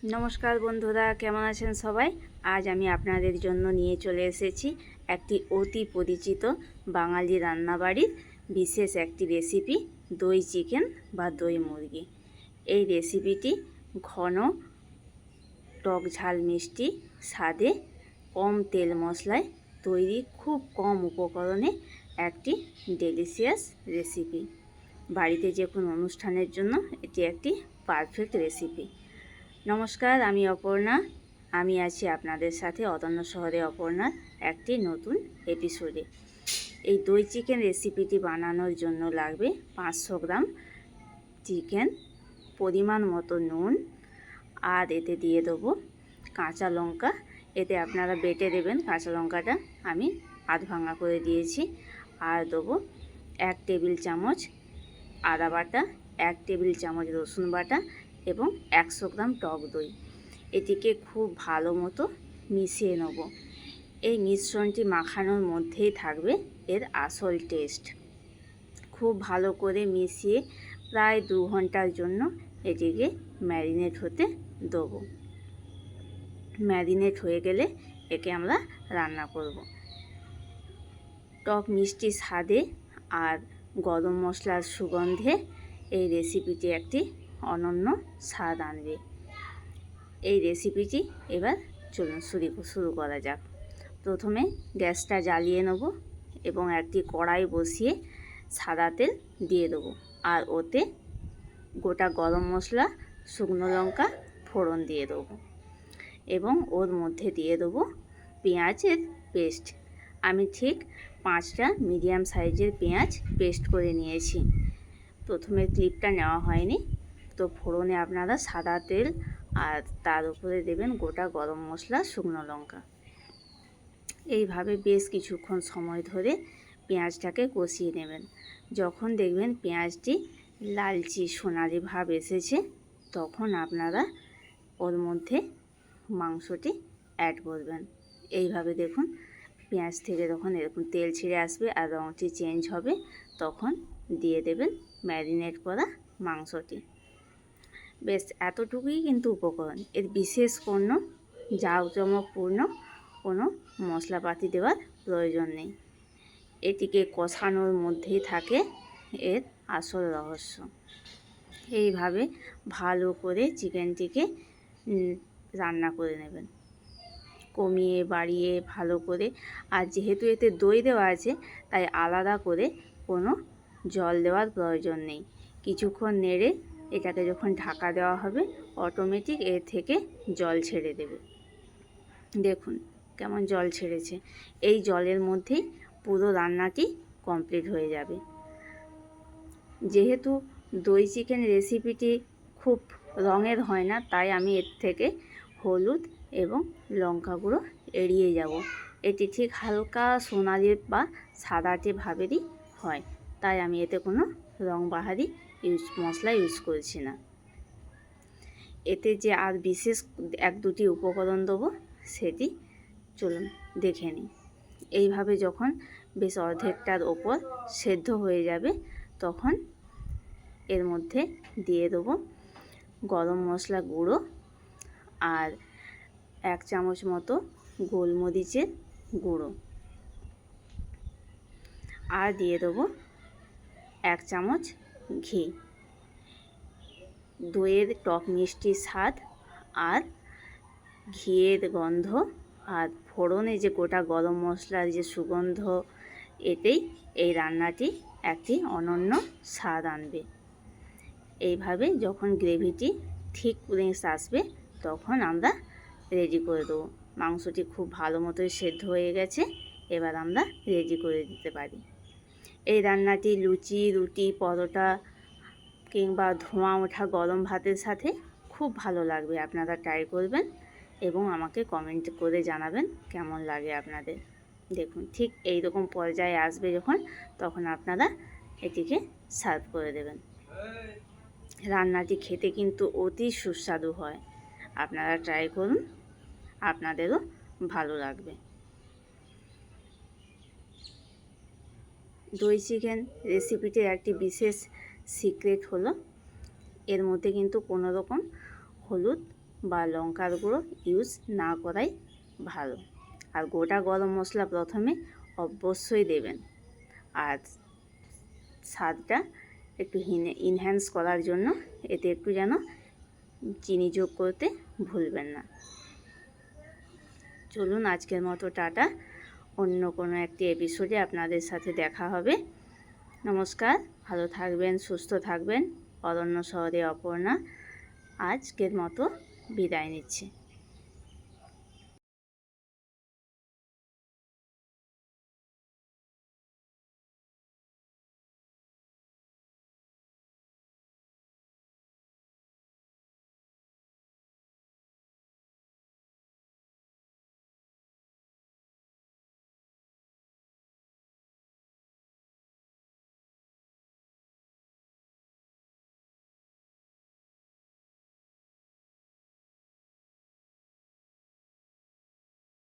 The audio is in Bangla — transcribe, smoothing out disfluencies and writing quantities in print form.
নমস্কার বন্ধুরা, কেমন আছেন সবাই? আজ আমি আপনাদের জন্য নিয়ে চলে এসেছি একটি অতি পরিচিত বাঙালি রান্নাবাড়ির বিশেষ একটি রেসিপি, দই চিকেন বা দই মুরগি। এই রেসিপিটি ঘন টক ঝাল মিষ্টি স্বাদে কম তেল মশলায় তৈরি, খুব কম উপকরণে একটি ডেলিশিয়াস রেসিপি। বাড়িতে যে কোনো অনুষ্ঠানের জন্য এটি একটি পারফেক্ট রেসিপি। নমস্কার, আমি অপর্ণা। আমি আছি আপনাদের সাথে অদন্য শহরে অপর্ণার একটি নতুন এপিসোডে। এই দই চিকেন রেসিপিটি বানানোর জন্য লাগবে 500 গ্রাম চিকেন, পরিমাণ মতো নুন, আর এতে দিয়ে দেবো কাঁচা লঙ্কা। এতে আপনারা বেটে দেবেন কাঁচা লঙ্কাটা, আমি আধ ভাঙা করে দিয়েছি। আর দেবো 1 টেবিল চামচ আদা বাটা, 1 টেবিল চামচ রসুন বাটা এবং 100 গ্রাম টক দই। এটিকে খুব ভালো মতো মিশিয়ে নেব। এই মিশ্রণটি মাখানোর মধ্যেই থাকবে এর আসল টেস্ট। খুব ভালো করে মিশিয়ে প্রায় 2 ঘন্টার জন্য এটিকে ম্যারিনেট হতে দেবো। ম্যারিনেট হয়ে গেলে একে আমরা রান্না করব। টক মিষ্টি স্বাদে আর গরম মশলার সুগন্ধে এই রেসিপিটি একটি অনন্য স্বাদ আনবে। এই রেসিপিটি এবার চলুন শুরু করা যাক। প্রথমে গ্যাসটা জ্বালিয়ে নেব এবং একটি কড়াই বসিয়ে সাদা তেল দিয়ে দেবো, আর ওতে গোটা গরম মশলা, শুকনো লঙ্কা ফোড়ন দিয়ে দেবো এবং ওর মধ্যে দিয়ে দেবো পেঁয়াজের পেস্ট। আমি ঠিক 5টা মিডিয়াম সাইজের পেঁয়াজ পেস্ট করে নিয়েছি। প্রথমে ক্লিপটা নেওয়া হয়নি, তো ফোড়নে আপনারা সাদা তেল আর তার উপরে দেবেন গোটা গরম মশলা, শুকনো লঙ্কা। এইভাবে বেশ কিছুক্ষণ সময় ধরে পেঁয়াজটাকে কষিয়ে নেবেন। যখন দেখবেন পেঁয়াজটি লালচে সোনালি ভাব এসেছে, তখন আপনারা ওর মধ্যে মাংসটি অ্যাড করবেন। এইভাবে দেখুন পেঁয়াজ থেকে যখন এরকম তেল ছেড়ে আসবে আর রঙটি চেঞ্জ হবে, তখন দিয়ে দেবেন ম্যারিনেট করা মাংসটি। বেশ এতটুকুই কিন্তু উপকরণ, এর বিশেষ কোনো জাঁকজমকপূর্ণ কোনো মশলাপাতি দেওয়ার প্রয়োজন নেই। এটিকে কষানোর মধ্যেই থাকে এর আসল রহস্য। এইভাবে ভালো করে চিকেনটিকে রান্না করে নেবেন, কমিয়ে বাড়িয়ে ভালো করে। আর যেহেতু এতে দই দেওয়া আছে, তাই আলাদা করে কোনো জল দেওয়ার প্রয়োজন নেই। কিছুক্ষণ নেড়ে এটাকে যখন ঢাকা দেওয়া হবে, অটোমেটিক এর থেকে জল ছেড়ে দেবে। দেখুন কেমন জল ছেড়েছে। এই জলের মধ্যেই পুরো রান্নাটি কমপ্লিট হয়ে যাবে। যেহেতু দই চিকেন রেসিপিটি খুব রঙের হয় না, তাই আমি এর থেকে হলুদ এবং লঙ্কা গুঁড়ো এড়িয়ে যাব। এটি ঠিক হালকা সোনালি বা সাদাটে ভাবেরই হয়, তাই আমি এতে কোনো রং বাহারি মশলা ইউজ করছি না। এতে যে আর বিশেষ 1-2টি উপকরণ দেবো, সেটি চলুন দেখে নিই। এইভাবে যখন বেশ অর্ধেকটার ওপর সেদ্ধ হয়ে যাবে, তখন এর মধ্যে দিয়ে দেবো গরম মশলা গুঁড়ো আর 1 চামচ মতো গোলমরিচের গুঁড়ো, আর দিয়ে দেবো 1 চামচ ঘি। দইয়ের টক মিষ্টি স্বাদ আর ঘিয়ের গন্ধ আর ফোড়নে যে গোটা গরম মশলার যে সুগন্ধ, এতেই এই রান্নাটি একটি অনন্য স্বাদ আনবে। এইভাবে যখন গ্রেভিটি ঠিক আসবে, তখন আমরা রেডি করে দেবো। মাংসটি খুব ভালো মতোই সেদ্ধ হয়ে গেছে, এবার আমরা রেডি করে দিতে পারি। এই রান্নাটি লুচি, রুটি, পরোটা কিংবা ধোঁয়া ওঠা গরম ভাতের সাথে খুব ভালো লাগবে। আপনারা ট্রাই করবেন এবং আমাকে কমেন্ট করে জানাবেন কেমন লাগে আপনাদের। দেখুন ঠিক এই রকম পর্যায়ে আসবে যখন, তখন আপনারা এটিকে সার্ভ করে দেবেন। রান্নাটি খেতে কিন্তু অতি সুস্বাদু হয়। আপনারা ট্রাই করুন, আপনাদেরও ভালো লাগবে। দই চিকেন রেসিপিটির একটি বিশেষ সিক্রেট হলো, এর মধ্যে কিন্তু কোনো রকম হলুদ বা লঙ্কার গুঁড়ো ইউজ না করাই ভালো। আর গোটা গরম মশলা প্রথমে অবশ্যই দেবেন। আর স্বাদটা একটু ইনহ্যান্স করার জন্য এতে একটু যেন চিনি যোগ করতে ভুলবেন না। চলুন আজকের মতো টাটা, অন্য কোনো একটি এপিসোডে আপনাদের সাথে দেখা হবে। নমস্কার, ভালো থাকবেন, সুস্থ থাকবেন। অরণ্য শহরে অপর্ণা আজকের মতো বিদায় নিচ্ছে।